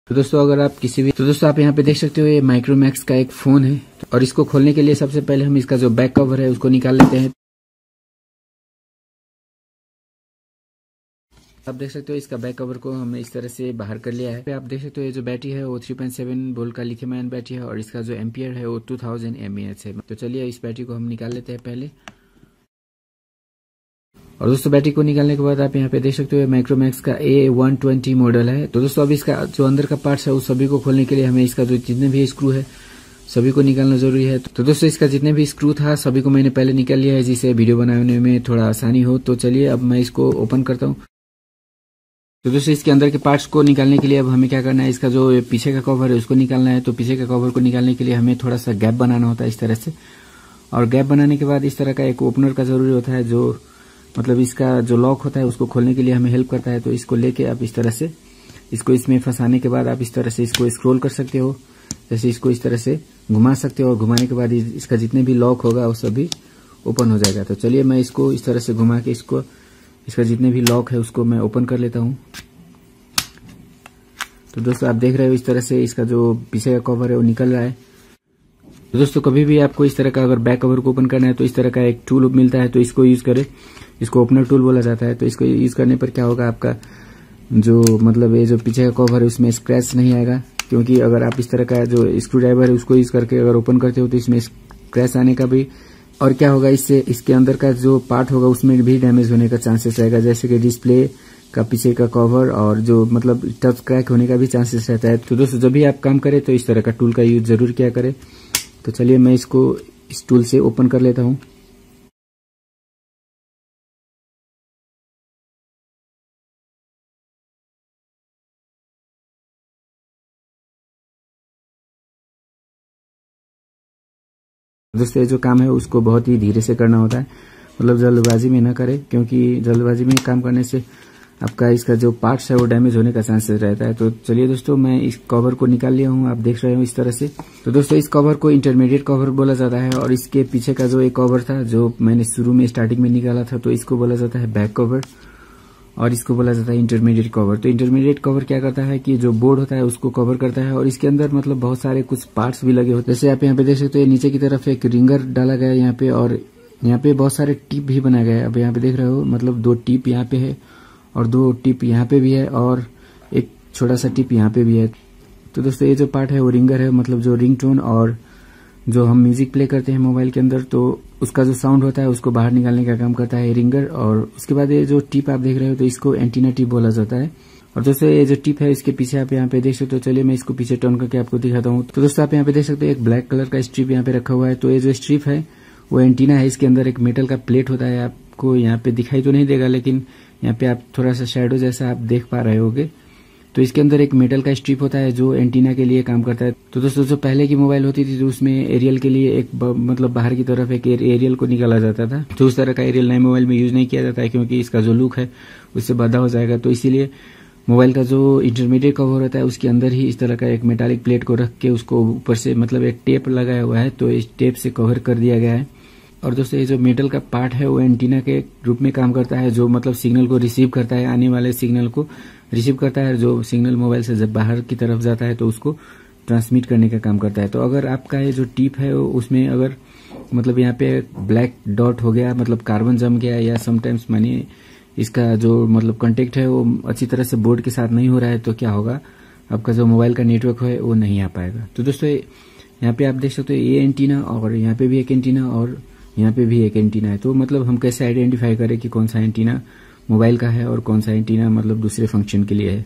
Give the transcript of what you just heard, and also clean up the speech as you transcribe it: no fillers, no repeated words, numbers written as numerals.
तो दोस्तों आप यहाँ पे देख सकते हो ये माइक्रोमैक्स का एक फोन है और इसको खोलने के लिए सबसे पहले हम इसका जो बैक कवर है उसको निकाल लेते हैं। आप देख सकते हो इसका बैक कवर को हमने इस तरह से बाहर कर लिया है। आप देख सकते हो ये जो बैटरी है वो 3.7 वोल्ट का लिथियम आयन बैटरी है और इसका जो एम्पियर है वो 2000 mAh है। तो चलिए इस बैटरी को हम निकाल लेते हैं पहले। और दोस्तों बैटरी को निकालने के बाद आप यहाँ पे देख सकते हो माइक्रोमैक्स का A120 मॉडल है। तो दोस्तों अब इसका जो अंदर का पार्ट्स है उस सभी को खोलने के लिए हमें इसका जो जितने भी स्क्रू है सभी को निकालना जरूरी है। तो दोस्तों इसका जितने भी स्क्रू था सभी को मैंने पहले निकाल लिया है जिससे वीडियो बनाने में थोड़ा आसानी हो। तो चलिए अब मैं इसको ओपन करता हूँ। तो दोस्तों इसके अंदर के पार्ट्स को निकालने के लिए अब हमें क्या करना है, इसका जो पीछे का कवर है उसको निकालना है। तो पीछे का कवर को निकालने के लिए हमें थोड़ा सा गैप बनाना होता है इस तरह से, और गैप बनाने के बाद इस तरह का एक ओपनर का जरूरी होता है जो मतलब इसका जो लॉक होता है उसको खोलने के लिए हमें हेल्प करता है। तो इसको लेके आप इस तरह से इसको इसमें फंसाने के बाद आप इस तरह से इसको स्क्रॉल कर सकते हो, जैसे इसको इस तरह से घुमा सकते हो और घुमाने के बाद इसका जितने भी लॉक होगा वो सभी ओपन हो जाएगा। तो चलिए मैं इसको इस तरह से घुमा के इसका जितने भी लॉक है उसको मैं ओपन कर लेता हूँ। तो दोस्तों आप देख रहे हो इस तरह से इसका जो पीछे का कवर है वो निकल रहा है। तो दोस्तों कभी भी आपको इस तरह का अगर बैक कवर को ओपन करना है तो इस तरह का एक टूल मिलता है, तो इसको यूज करें। इसको ओपनर टूल बोला जाता है। तो इसको यूज करने पर क्या होगा, आपका जो मतलब ये जो पीछे का कवर है उसमें स्क्रैच नहीं आएगा, क्योंकि अगर आप इस तरह का जो स्क्रू ड्राइवर है उसको यूज करके अगर ओपन करते हो तो इसमें स्क्रैच आने का भी, और क्या होगा इससे इसके अंदर का जो पार्ट होगा उसमें भी डैमेज होने का चांसेस रहेगा, जैसे कि डिस्प्ले का पीछे का कवर और जो मतलब टच क्रैक होने का भी चांसेस रहता है। तो दोस्तों जब भी आप काम करें तो इस तरह का टूल का यूज जरूर किया करें। तो चलिए मैं इसको इस टूल से ओपन कर लेता हूँ। दोस्तों ये जो काम है उसको बहुत ही धीरे से करना होता है, मतलब जल्दबाजी में ना करें, क्योंकि जल्दबाजी में काम करने से आपका इसका जो पार्ट्स है वो डैमेज होने का चांसेस रहता है। तो चलिए दोस्तों मैं इस कवर को निकाल लिया हूँ, आप देख रहे हो इस तरह से। तो दोस्तों इस कवर को इंटरमीडिएट कवर बोला जाता है और इसके पीछे का जो एक कवर था जो मैंने शुरू में स्टार्टिंग में निकाला था तो इसको बोला जाता है बैक कवर और इसको बोला जाता है इंटरमीडिएट कवर। तो इंटरमीडिएट कवर क्या करता है कि जो बोर्ड होता है उसको कवर करता है और इसके अंदर मतलब बहुत सारे कुछ पार्ट्स भी लगे होते हैं। जैसे आप यहाँ पे देख सकते हो नीचे की तरफ एक रिंगर डाला गया है यहाँ पे, और यहाँ पे बहुत सारे टिप भी बनाया गया है। अब यहाँ पे देख रहे हो मतलब 2 टिप यहाँ पे है और 2 टिप यहाँ पे भी है और एक छोटा सा टिप यहाँ पे भी है। तो दोस्तों ये जो पार्ट है वो रिंगर है, मतलब जो रिंगटोन और जो हम म्यूजिक प्ले करते हैं मोबाइल के अंदर तो उसका जो साउंड होता है उसको बाहर निकालने का काम करता है रिंगर। और उसके बाद ये जो टिप आप देख रहे हो तो इसको एंटीना टिप बोला जाता है। और दोस्तों ये जो टिप है इसके पीछे आप यहाँ पे देख सकते हो। चलिए मैं इसको पीछे टर्न करके आपको दिखाता हूँ। तो दोस्तों आप यहाँ पे देख सकते हो एक ब्लैक कलर का स्ट्रिप यहाँ पे रखा हुआ है। तो ये जो स्ट्रिप है वो एंटीना है, इसके अंदर एक मेटल का प्लेट होता है। आपको यहाँ पे दिखाई तो नहीं देगा लेकिन यहाँ पे आप थोड़ा सा शैडो जैसा आप देख पा रहे होगे। तो इसके अंदर एक मेटल का स्ट्रिप होता है जो एंटीना के लिए काम करता है। तो दोस्तों जो पहले की मोबाइल होती थी तो उसमें एरियल के लिए एक मतलब बाहर की तरफ एक एरियल को निकाला जाता था। तो उस तरह का एरियल नए मोबाइल में यूज नहीं किया जाता है क्योंकि इसका जो लुक है उससे बाधा हो जाएगा। तो इसीलिए मोबाइल का जो इंटरमीडिएट कवर होता है उसके अंदर ही इस तरह का एक मेटालिक प्लेट को रख के उसको ऊपर से मतलब एक टेप लगाया हुआ है, तो इस टेप से कवर कर दिया गया है। और दोस्तों ये जो मेटल का पार्ट है वो एंटीना के रूप में काम करता है, जो मतलब सिग्नल को रिसीव करता है, आने वाले सिग्नल को रिसीव करता है। जो सिग्नल मोबाइल से जब बाहर की तरफ जाता है तो उसको ट्रांसमिट करने का काम करता है। तो अगर आपका ये जो टिप है उसमें अगर मतलब यहाँ पे ब्लैक डॉट हो गया, मतलब कार्बन जम गया, या समटाइम्स मानिए इसका जो मतलब कॉन्टेक्ट है वो अच्छी तरह से बोर्ड के साथ नहीं हो रहा है, तो क्या होगा आपका जो मोबाइल का नेटवर्क है वो नहीं आ पाएगा। तो दोस्तों यहाँ पे आप देख सकते हो ये एंटीना और यहाँ पे भी एक एंटीना और यहाँ पे भी एक एंटीना है। तो मतलब हम कैसे आइडेंटिफाई करें कि कौन सा एंटीना मोबाइल का है और कौन सा एंटीना मतलब दूसरे फंक्शन के लिए है।